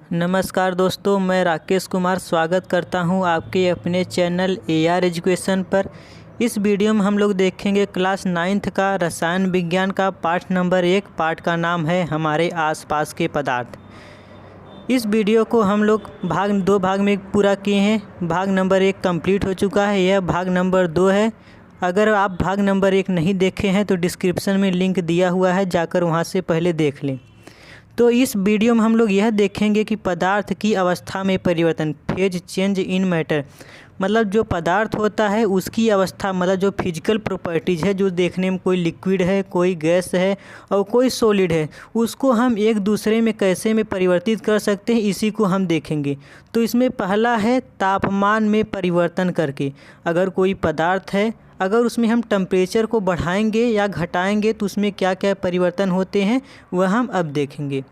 नमस्कार दोस्तों, मैं राकेश कुमार स्वागत करता हूं आपके अपने चैनल AR एजुकेशन पर। इस वीडियो में हम लोग देखेंगे क्लास 9th का रसायन विज्ञान का पाठ नंबर 1। पाठ का नाम है हमारे आसपास के पदार्थ। इस वीडियो को हम लोग दो भाग में पूरा किए हैं। भाग नंबर 1 कंप्लीट हो चुका है, यह भाग नंबर 2 है। अगर आप भाग नंबर 1 नहीं देखे हैं तो डिस्क्रिप्शन में लिंक दिया हुआ है, जाकर वहां से पहले देख लें। तो इस वीडियो में हम लोग यह देखेंगे कि पदार्थ की अवस्था में परिवर्तन, फेज चेंज इन मैटर, मतलब जो पदार्थ होता है उसकी अवस्था, मतलब जो फिजिकल प्रॉपर्टीज़ है, जो देखने में कोई लिक्विड है, कोई गैस है और कोई सॉलिड है, उसको हम एक दूसरे में कैसे में परिवर्तित कर सकते हैं, इसी को हम देखेंगे। तो इसमें पहला है तापमान में परिवर्तन करके। अगर कोई पदार्थ है, अगर उसमें हम टेम्परेचर को बढ़ाएंगे या घटाएंगे तो उसमें क्या क्या परिवर्तन होते हैं वह हम अब देखेंगे।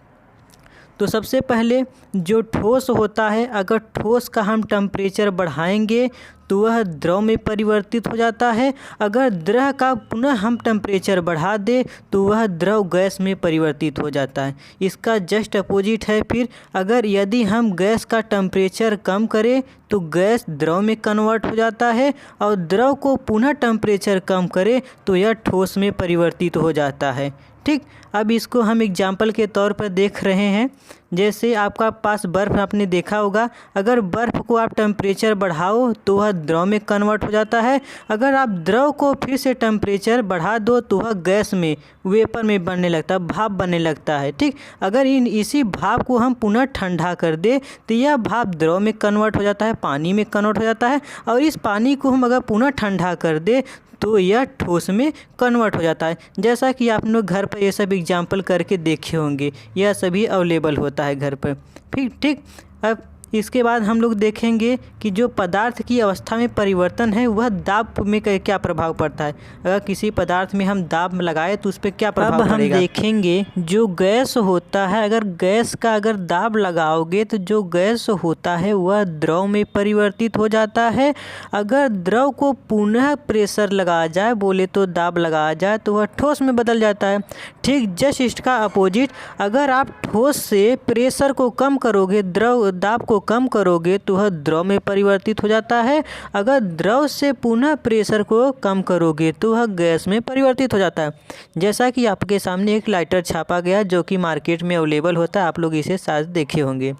तो सबसे पहले जो ठोस होता है, अगर ठोस का हम टेम्परेचर बढ़ाएंगे तो वह द्रव में परिवर्तित हो जाता है। अगर द्रव का पुनः हम टेम्परेचर बढ़ा दें तो वह द्रव गैस में परिवर्तित हो जाता है। इसका जस्ट अपोजिट है फिर, अगर यदि हम गैस का टेम्परेचर कम करें तो गैस द्रव में कन्वर्ट हो जाता है, और द्रव को पुनः टेम्परेचर कम करें तो यह ठोस में परिवर्तित हो जाता है। ठीक, अब इसको हम एग्जाम्पल के तौर पर देख रहे हैं। जैसे आपका पास बर्फ़ आपने देखा होगा, अगर बर्फ़ को आप टेम्परेचर बढ़ाओ तो वह द्रव में कन्वर्ट हो जाता है। अगर आप द्रव को फिर से टेम्परेचर बढ़ा दो तो वह गैस में, वेपर में बनने लगता है, भाप बनने लगता है। ठीक, अगर इसी भाप को हम पुनः ठंडा कर दे तो यह भाप द्रव में कन्वर्ट हो जाता है, पानी में कन्वर्ट हो जाता है, और इस पानी को हम अगर पुनः ठंडा कर दे तो यह ठोस में कन्वर्ट हो जाता है। जैसा कि आप लोग घर पर ये सब एग्जाम्पल करके देखे होंगे, यह सभी अवेलेबल होता है घर पर। ठीक, अब इसके बाद हम लोग देखेंगे कि जो पदार्थ की अवस्था में परिवर्तन है वह दाब में क्या प्रभाव पड़ता है। अगर किसी पदार्थ में हम दाब लगाए तो उस पर क्या प्रभाव पड़ेगा। अब हम देखेंगे जो गैस होता है, अगर गैस का अगर दाब लगाओगे तो जो गैस होता है वह द्रव में परिवर्तित हो जाता है। अगर द्रव को पुनः प्रेशर लगाया जाए, बोले तो दाब लगाया जाए, तो वह ठोस में बदल जाता है। ठीक जस्ट इसका अपोजिट, अगर आप ठोस से प्रेशर को कम करोगे, द्रव दाब को कम करोगे तो वह द्रव में परिवर्तित हो जाता है। अगर द्रव से पुनः प्रेशर को कम करोगे तो वह गैस में परिवर्तित हो जाता है। जैसा कि आपके सामने एक लाइटर छापा गया जो कि मार्केट में अवेलेबल होता है, आप लोग इसे शायद देखे होंगे।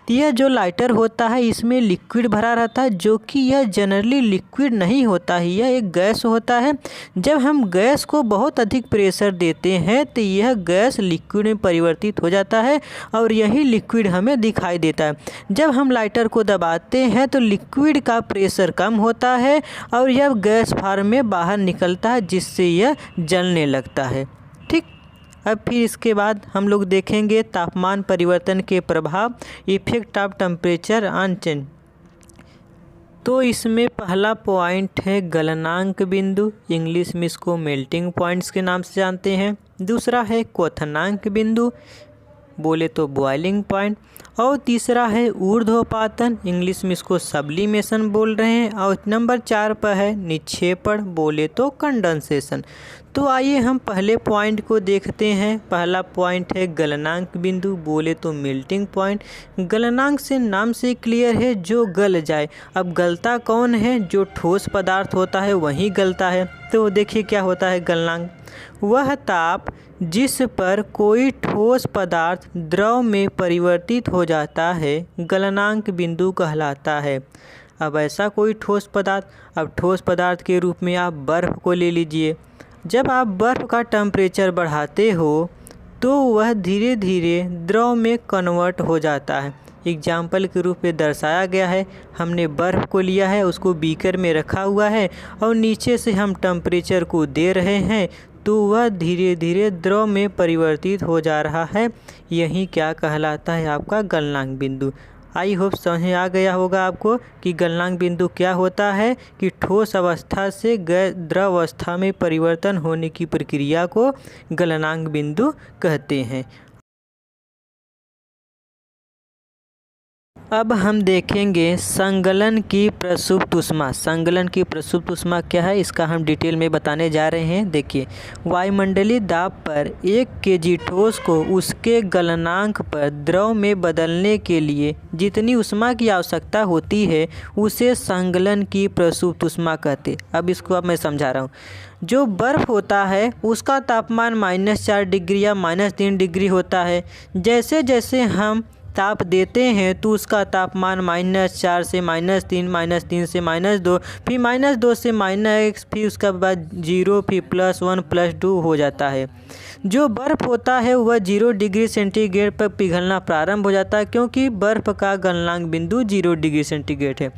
तो यह जो लाइटर होता है इसमें लिक्विड भरा रहता है, जो कि यह जनरली लिक्विड नहीं होता है, यह एक गैस होता है। जब हम गैस को बहुत अधिक प्रेशर देते हैं तो यह गैस लिक्विड में परिवर्तित हो जाता है, और यही लिक्विड हमें दिखाई देता है। जब हम लाइटर को दबाते हैं तो लिक्विड का प्रेशर कम होता है और यह गैस फॉर्म में बाहर निकलता है, जिससे यह जलने लगता है। ठीक, अब फिर इसके बाद हम लोग देखेंगे तापमान परिवर्तन के प्रभाव, effect of temperature on change. तो इसमें पहला पॉइंट है गलनांक बिंदु, इंग्लिश में इसको मेल्टिंग पॉइंट्स के नाम से जानते हैं। दूसरा है क्वथनांक बिंदु, बोले तो बॉइलिंग पॉइंट। और तीसरा है ऊर्ध्वपातन, इंग्लिश में इसको सब्लिमेशन बोल रहे हैं। और नंबर 4 पर है निक्षेपण, बोले तो कंडेंसेशन। तो आइए हम पहले पॉइंट को देखते हैं। पहला पॉइंट है गलनांक बिंदु, बोले तो मेल्टिंग पॉइंट। गलनांक से नाम से क्लियर है, जो गल जाए। अब गलता कौन है, जो ठोस पदार्थ होता है वही गलता है। तो देखिए क्या होता है गलनांक, वह ताप जिस पर कोई ठोस पदार्थ द्रव में परिवर्तित हो जाता है गलनांक बिंदु कहलाता है। अब ऐसा कोई ठोस पदार्थ, अब ठोस पदार्थ के रूप में आप बर्फ़ को ले लीजिए। जब आप बर्फ़ का टेम्परेचर बढ़ाते हो तो वह धीरे धीरे द्रव में कन्वर्ट हो जाता है। एग्जाम्पल के रूप में दर्शाया गया है, हमने बर्फ़ को लिया है, उसको बीकर में रखा हुआ है और नीचे से हम टेम्परेचर को दे रहे हैं तो वह धीरे धीरे द्रव में परिवर्तित हो जा रहा है। यही क्या कहलाता है, आपका गलनांक बिंदु। आई होप समझ आ गया होगा आपको कि गलनांक बिंदु क्या होता है, कि ठोस अवस्था से द्रव अवस्था में परिवर्तन होने की प्रक्रिया को गलनांक बिंदु कहते हैं। अब हम देखेंगे संगलन की प्रसुप्त ऊष्मा। संगलन की प्रसुप्त ऊष्मा क्या है, इसका हम डिटेल में बताने जा रहे हैं। देखिए, वायुमंडलीय दाब पर 1 kg ठोस को उसके गलनांक पर द्रव में बदलने के लिए जितनी ऊष्मा की आवश्यकता होती है उसे संगलन की प्रसुप्त ऊष्मा कहते। अब इसको अब मैं समझा रहा हूँ। जो बर्फ़ होता है उसका तापमान -4 डिग्री या -3 डिग्री होता है। जैसे जैसे हम ताप देते हैं तो उसका तापमान -4 से -3, -3 से -2, फिर -2 से -1, फिर उसके बाद 0, फिर +1, +2 हो जाता है। जो बर्फ़ होता है वह 0 डिग्री सेंटीग्रेड पर पिघलना प्रारंभ हो जाता है, क्योंकि बर्फ़ का गलनांक बिंदु 0 डिग्री सेंटीग्रेड है।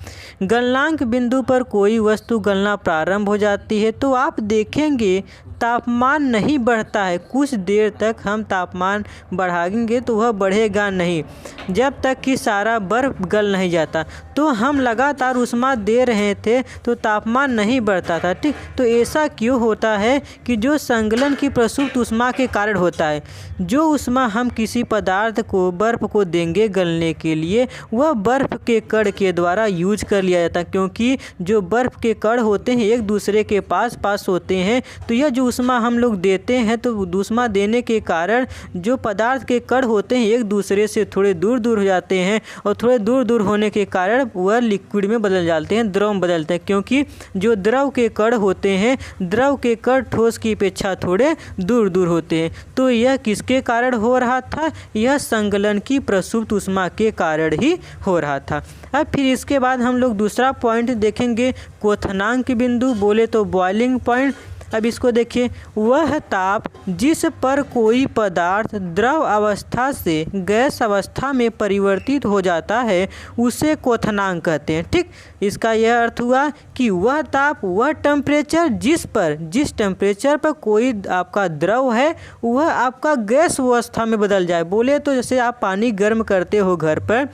गलनांक बिंदु पर कोई वस्तु गलना प्रारंभ हो जाती है तो आप देखेंगे तापमान नहीं बढ़ता है। कुछ देर तक हम तापमान बढ़ाएंगे तो वह बढ़ेगा नहीं, जब तक कि सारा बर्फ़ गल नहीं जाता। तो हम लगातार ऊष्मा दे रहे थे तो तापमान नहीं बढ़ता था। ठीक, तो ऐसा क्यों होता है कि जो संगलन की प्रसुप्त ऊष्मा के कारण होता है। जो ऊष्मा हम किसी पदार्थ को, बर्फ़ को देंगे गलने के लिए, वह बर्फ़ के कण के द्वारा यूज कर लिया जाता है, क्योंकि जो बर्फ़ के कण होते हैं एक दूसरे के पास होते हैं। तो यह जो ऊष्मा हम लोग देते हैं तो ऊष्मा देने के कारण जो पदार्थ के कण होते हैं एक दूसरे से थोड़े दूर हो जाते हैं, और थोड़े दूर होने के कारण वह लिक्विड में बदल जाते हैं, द्रव में बदलते हैं। क्योंकि जो द्रव के कण होते हैं, द्रव के कण ठोस की अपेक्षा थोड़े दूर होते हैं। तो यह किसके कारण हो रहा था, यह संगलन की प्रसुप्त ऊष्मा के कारण ही हो रहा था। अब फिर इसके बाद हम लोग दूसरा पॉइंट देखेंगे, क्वथनांक बिंदु, बोले तो बॉइलिंग पॉइंट। अब इसको देखिए, वह ताप जिस पर कोई पदार्थ द्रव अवस्था से गैस अवस्था में परिवर्तित हो जाता है उसे क्वथनांक कहते हैं। ठीक, इसका यह अर्थ हुआ कि वह ताप, वह टेम्परेचर जिस टेम्परेचर पर कोई आपका द्रव है वह आपका गैस अवस्था में बदल जाए। बोले तो जैसे आप पानी गर्म करते हो घर पर,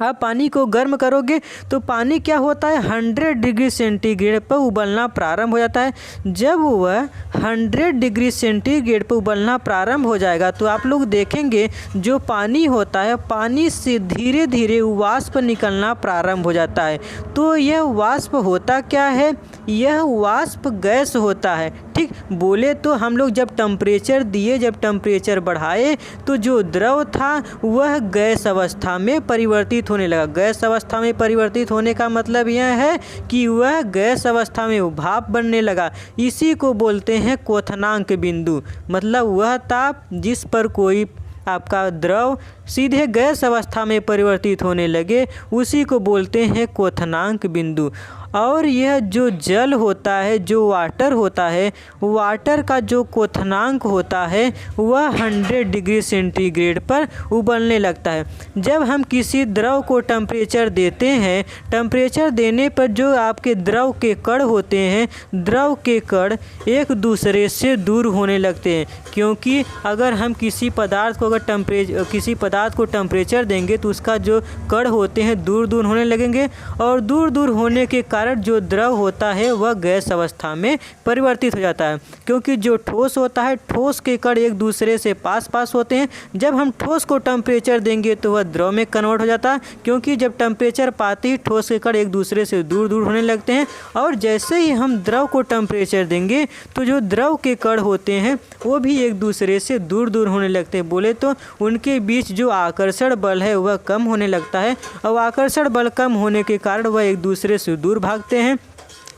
आप पानी को गर्म करोगे तो पानी क्या होता है, 100 डिग्री सेंटीग्रेड पर उबलना प्रारंभ हो जाता है। जब वह 100 डिग्री सेंटीग्रेड पर उबलना प्रारंभ हो जाएगा तो आप लोग देखेंगे जो पानी होता है, पानी से धीरे धीरे वाष्प निकलना प्रारंभ हो जाता है। तो यह वाष्प होता क्या है, यह वाष्प गैस होता है। ठीक, बोले तो हम लोग जब टेम्परेचर दिए, जब टेम्परेचर बढ़ाए तो जो द्रव था वह गैस अवस्था में परिवर्तित होने लगा। गैस अवस्था में परिवर्तित होने का मतलब यह है कि वह गैस अवस्था में भाप बनने लगा। इसी को बोलते हैं क्वथनांक बिंदु। मतलब वह ताप जिस पर कोई आपका द्रव सीधे गैस अवस्था में परिवर्तित होने लगे उसी को बोलते हैं क्वथनांक बिंदु। और यह जो जल होता है, जो वाटर होता है, वाटर का जो क्वथनांक होता है वह 100 डिग्री सेंटीग्रेड पर उबलने लगता है। जब हम किसी द्रव को टेम्परेचर देते हैं, टेम्परेचर देने पर जो आपके द्रव के कण होते हैं, द्रव के कण एक दूसरे से दूर होने लगते हैं। क्योंकि अगर हम किसी पदार्थ को टेम्परेचर देंगे तो उसका जो कण होते हैं दूर होने लगेंगे, और दूर होने के कारण जो द्रव होता है वह गैस अवस्था में परिवर्तित हो जाता है। क्योंकि जो ठोस होता है, ठोस के कण एक दूसरे से पास होते हैं। जब हम ठोस को टेम्परेचर देंगे तो वह द्रव में कन्वर्ट हो जाता है, क्योंकि जब टेम्परेचर पाते ही ठोस के कण एक दूसरे से दूर होने लगते हैं। और जैसे ही हम द्रव को टेम्परेचर देंगे तो जो द्रव के कण होते हैं वो भी एक दूसरे से दूर होने लगते हैं। बोले तो उनके बीच जो आकर्षण बल है वह कम होने लगता है, और आकर्षण बल कम होने के कारण वह एक दूसरे से दूर भागते हैं।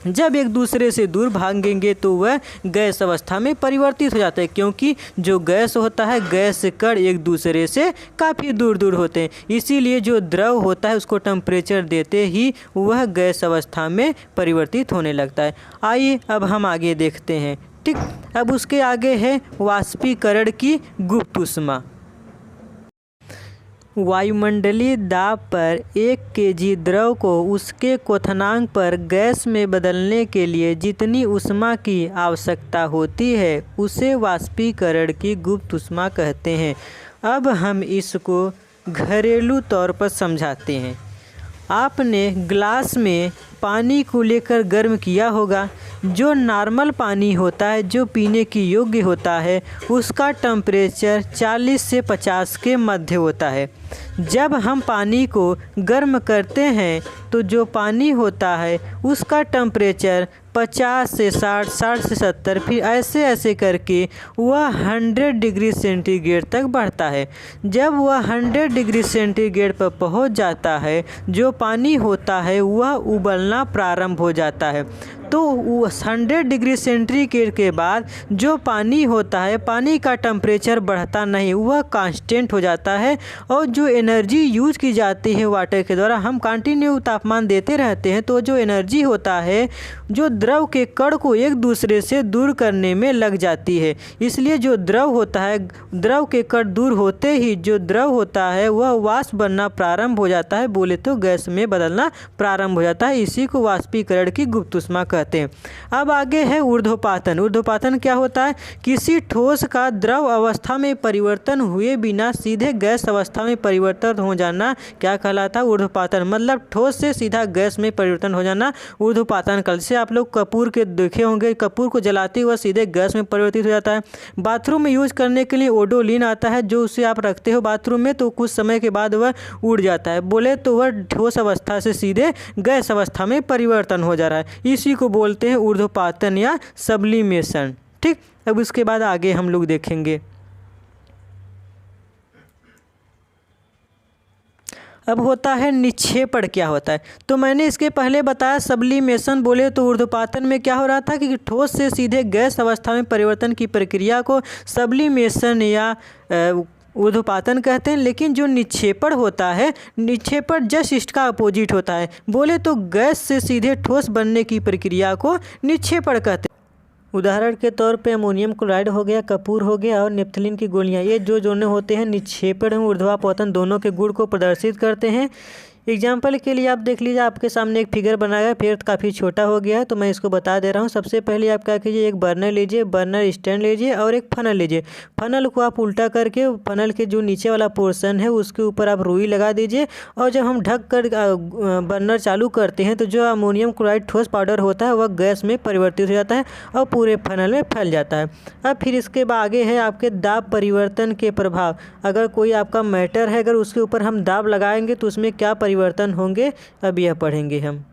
जब एक दूसरे से दूर भागेंगे तो वह गैस अवस्था में परिवर्तित हो जाता है, क्योंकि जो गैस होता है, गैस कण एक दूसरे से काफ़ी दूर होते हैं। इसीलिए जो द्रव होता है उसको टेम्परेचर देते ही वह गैस अवस्था में परिवर्तित होने लगता है। आइए अब हम आगे देखते हैं। ठीक, अब उसके आगे है वाष्पीकरण की गुप्त ऊष्मा। वायुमंडलीय दाब पर 1 kg द्रव को उसके क्वथनांक पर गैस में बदलने के लिए जितनी ऊष्मा की आवश्यकता होती है उसे वाष्पीकरण की गुप्त ऊष्मा कहते हैं। अब हम इसको घरेलू तौर पर समझाते हैं। आपने ग्लास में पानी को लेकर गर्म किया होगा। जो नॉर्मल पानी होता है, जो पीने की योग्य होता है, उसका टेम्परेचर 40 से 50 के मध्य होता है। जब हम पानी को गर्म करते हैं तो जो पानी होता है उसका टेम्परेचर 50 से 60, 60 से 70, फिर ऐसे ऐसे करके वह 100 डिग्री सेंटीग्रेड तक बढ़ता है। जब वह 100 डिग्री सेंटीग्रेड पर पहुंच जाता है, जो पानी होता है वह उबलना प्रारंभ हो जाता है। तो 100 डिग्री सेंटीग्रेड के बाद जो पानी होता है, पानी का टेम्परेचर बढ़ता नहीं, वह कांस्टेंट हो जाता है। और जो एनर्जी यूज की जाती है वाटर के द्वारा, हम कंटिन्यू तापमान देते रहते हैं, तो जो एनर्जी होता है जो द्रव के कण को एक दूसरे से दूर करने में लग जाती है। इसलिए जो द्रव होता है, द्रव के कण दूर होते ही जो द्रव होता है वह वाष्प बनना प्रारंभ हो जाता है, बोले तो गैस में बदलना प्रारंभ हो जाता है। इसी को वाष्पीकरण की गुप्त ऊष्मा कहते हैं। अब आगे है ऊर्ध्वपातन। ऊर्ध्वपातन क्या होता है? किसी ठोस का द्रव अवस्था में परिवर्तन हुए बिना सीधे गैस अवस्था में परिवर्तन हो जाना क्या कहलाता है? ऊर्ध्वपातन। मतलब ठोस से सीधा गैस में परिवर्तन हो जाना ऊर्ध्वपातन कहलाता है। जैसे आप लोग कपूर के देखे होंगे, कपूर को जलाते हुए सीधे गैस में परिवर्तित हो जाता है। बाथरूम में यूज करने के लिए ओडोलिन आता है, जो उसे आप रखते हो बाथरूम में, तो कुछ समय के बाद वह उड़ जाता है, बोले तो वह ठोस अवस्था से सीधे गैस अवस्था में परिवर्तन हो जा रहा है। इसी को बोलते हैं ऊर्ध्वपातन या सब्लिमेशन। ठीक, अब उसके बाद आगे हम लोग देखेंगे। अब होता है निक्षेपण। क्या होता है? तो मैंने इसके पहले बताया सब्लिमेशन, बोले तो ऊर्ध्वपातन में क्या हो रहा था कि ठोस से सीधे गैस अवस्था में परिवर्तन की प्रक्रिया को सब्लिमेशन या ऊर्ध्वपातन कहते हैं। लेकिन जो निक्षेपण होता है, निक्षेपण जस्ट इसका अपोजिट होता है, बोले तो गैस से सीधे ठोस बनने की प्रक्रिया को निक्षेपण कहते हैं। उदाहरण के तौर पे अमोनियम क्लोराइड हो गया, कपूर हो गया और नेप्थलीन की गोलियां, ये जो जोड़े होते हैं निक्षेपण और ऊर्ध्वपातन दोनों के गुण को प्रदर्शित करते हैं। एग्जाम्पल के लिए आप देख लीजिए, आपके सामने एक फिगर बनाया है, फिगर काफ़ी छोटा हो गया है तो मैं इसको बता दे रहा हूँ। सबसे पहले आप क्या कीजिए, एक बर्नर लीजिए, बर्नर स्टैंड लीजिए और एक फनल लीजिए। फनल को आप उल्टा करके फनल के जो नीचे वाला पोर्शन है उसके ऊपर आप रुई लगा दीजिए, और जब हम ढक कर बर्नर चालू करते हैं तो जो अमोनियम क्लोराइड ठोस पाउडर होता है वह गैस में परिवर्तित हो जाता है और पूरे फनल में फैल जाता है। अब फिर इसके आगे है आपके दाब परिवर्तन के प्रभाव। अगर कोई आपका मैटर है, अगर उसके ऊपर हम दाब लगाएंगे तो उसमें क्या परिवर्तन होंगे, अब यह पढ़ेंगे हम।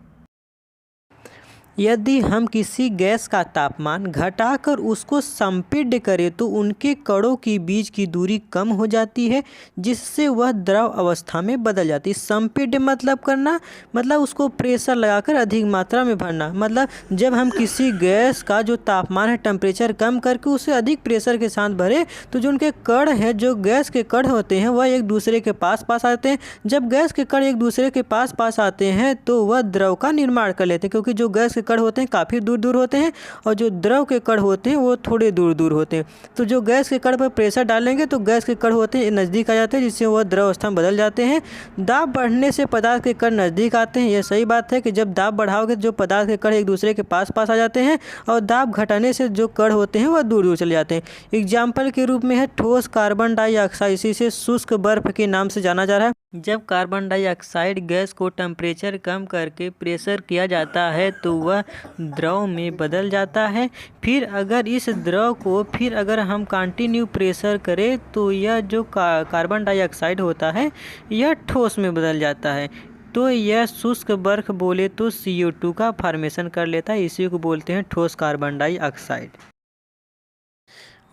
यदि हम किसी गैस का तापमान घटाकर उसको संपीड्य करें तो उनके कणों के बीच की दूरी कम हो जाती है, जिससे वह द्रव अवस्था में बदल जाती है। संपीड्य मतलब करना, मतलब उसको प्रेशर लगाकर अधिक मात्रा में भरना। मतलब जब हम किसी गैस का जो तापमान है, टेम्परेचर कम करके उसे अधिक प्रेशर के साथ भरे तो जो उनके कण है, जो गैस के कण होते हैं, वह एक दूसरे के पास आते हैं। जब गैस के कण एक दूसरे के पास आते हैं तो वह द्रव का निर्माण कर लेते हैं, क्योंकि जो गैस के कण होते हैं काफ़ी दूर दूर होते हैं और जो द्रव के कण होते हैं वो थोड़े दूर दूर होते हैं। तो जो गैस के कण पर प्रेशर डालेंगे तो गैस के कण होते हैं नज़दीक आ जाते हैं, जिससे वह द्रव अवस्था में बदल जाते हैं। दाब बढ़ने से पदार्थ के कण नज़दीक आते हैं। यह सही बात है कि जब दाब बढ़ाओगे तो जो पदार्थ के कण एक दूसरे के पास आ जाते हैं, और दाब घटाने से जो कण होते हैं वह दूर दूर चले जाते हैं। एग्जाम्पल के रूप में है ठोस कार्बन डाइऑक्साइड, इसे शुष्क बर्फ के नाम से जाना जा रहा है। जब कार्बन डाइऑक्साइड गैस को टेम्परेचर कम करके प्रेशर किया जाता है तो वह द्रव में बदल जाता है। फिर अगर इस द्रव को अगर हम कंटिन्यू प्रेशर करें तो यह जो कार्बन डाइऑक्साइड होता है यह ठोस में बदल जाता है। तो यह शुष्क बर्फ बोले तो CO2 का फॉर्मेशन कर लेता है। इसी को बोलते हैं ठोस कार्बन डाइऑक्साइड।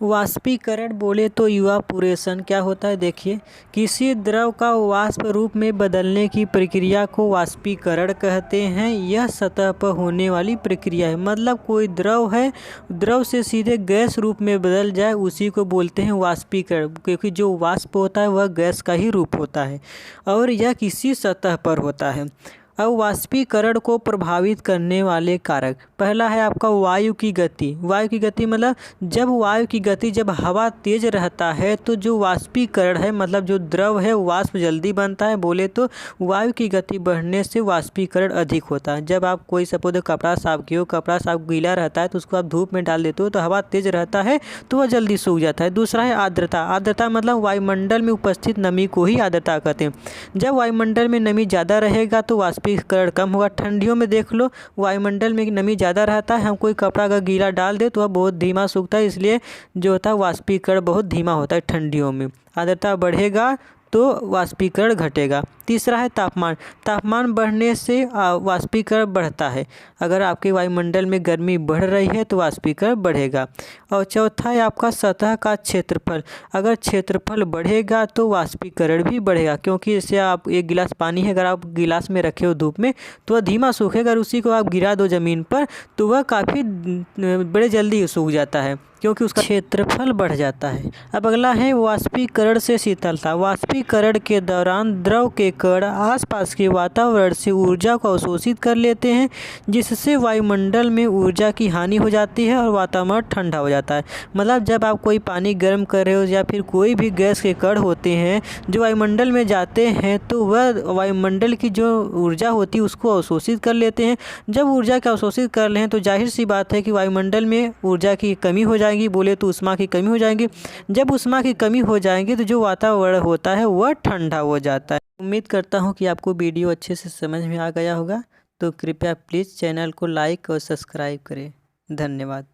वाष्पीकरण बोले तो इवापोरेशन क्या होता है? देखिए, किसी द्रव का वाष्प रूप में बदलने की प्रक्रिया को वाष्पीकरण कहते हैं। यह सतह पर होने वाली प्रक्रिया है। मतलब कोई द्रव है, द्रव से सीधे गैस रूप में बदल जाए, उसी को बोलते हैं वाष्पीकरण, क्योंकि जो वाष्प होता है वह गैस का ही रूप होता है और यह किसी सतह पर होता है। अब वाष्पीकरण को प्रभावित करने वाले कारक, पहला है आपका वायु की गति। वायु की गति मतलब जब वायु की गति, जब हवा तेज रहता है तो जो वाष्पीकरण है मतलब जो द्रव है वाष्प जल्दी बनता है। बोले तो वायु की गति बढ़ने से वाष्पीकरण अधिक होता है। जब आप कोई सपोज कपड़ा साफ किए हो, कपड़ा साफ गीला रहता है तो उसको आप धूप में डाल देते हो तो हवा तेज रहता है तो वह जल्दी सूख जाता है। दूसरा है आर्द्रता। आर्द्रता मतलब वायुमंडल में उपस्थित नमी को ही आर्द्रता कहते हैं। जब वायुमंडल में नमी ज़्यादा रहेगा तो वाष्पीकरण कम होगा। ठंडियों में देख लो वायुमंडल में नमी ज़्यादा रहता है, हम कोई कपड़ा अगर गीला डाल दे तो वह बहुत धीमा सूखता है, इसलिए जो होता है वाष्पीकरण बहुत धीमा होता है ठंडियों में। आर्द्रता बढ़ेगा तो वाष्पीकरण घटेगा। तीसरा है तापमान। तापमान बढ़ने से वाष्पीकरण बढ़ता है। अगर आपके वायुमंडल में गर्मी बढ़ रही है तो वाष्पीकरण बढ़ेगा। और चौथा है आपका सतह का क्षेत्रफल। अगर क्षेत्रफल बढ़ेगा तो वाष्पीकरण भी बढ़ेगा, क्योंकि इससे आप एक गिलास पानी है, अगर आप गिलास में रखे हो धूप में तो वह धीमा सूखेगा। अगर उसी को आप गिरा दो ज़मीन पर तो वह काफ़ी बड़े जल्दी सूख जाता है, क्योंकि उसका क्षेत्रफल बढ़ जाता है। अब अगला है वाष्पीकरण से शीतलता। वाष्पीकरण के दौरान द्रव के कण आसपास के वातावरण से ऊर्जा को अवशोषित कर लेते हैं, जिससे वायुमंडल में ऊर्जा की हानि हो जाती है और वातावरण ठंडा हो जाता है। मतलब जब आप कोई पानी गर्म कर रहे हो या फिर कोई भी गैस के कण होते हैं जो वायुमंडल में जाते हैं तो वह वायुमंडल की जो ऊर्जा होती है उसको अवशोषित कर लेते हैं। जब ऊर्जा को अवशोषित कर लें तो जाहिर सी बात है कि वायुमंडल में ऊर्जा की कमी हो जाएगी, बोले तो ऊष्मा की कमी हो जाएगी। जब ऊष्मा की कमी हो जाएगी तो जो वातावरण होता है वह ठंडा हो जाता है। उम्मीद करता हूँ कि आपको वीडियो अच्छे से समझ में आ गया होगा, तो कृपया प्लीज़ चैनल को लाइक और सब्सक्राइब करें। धन्यवाद।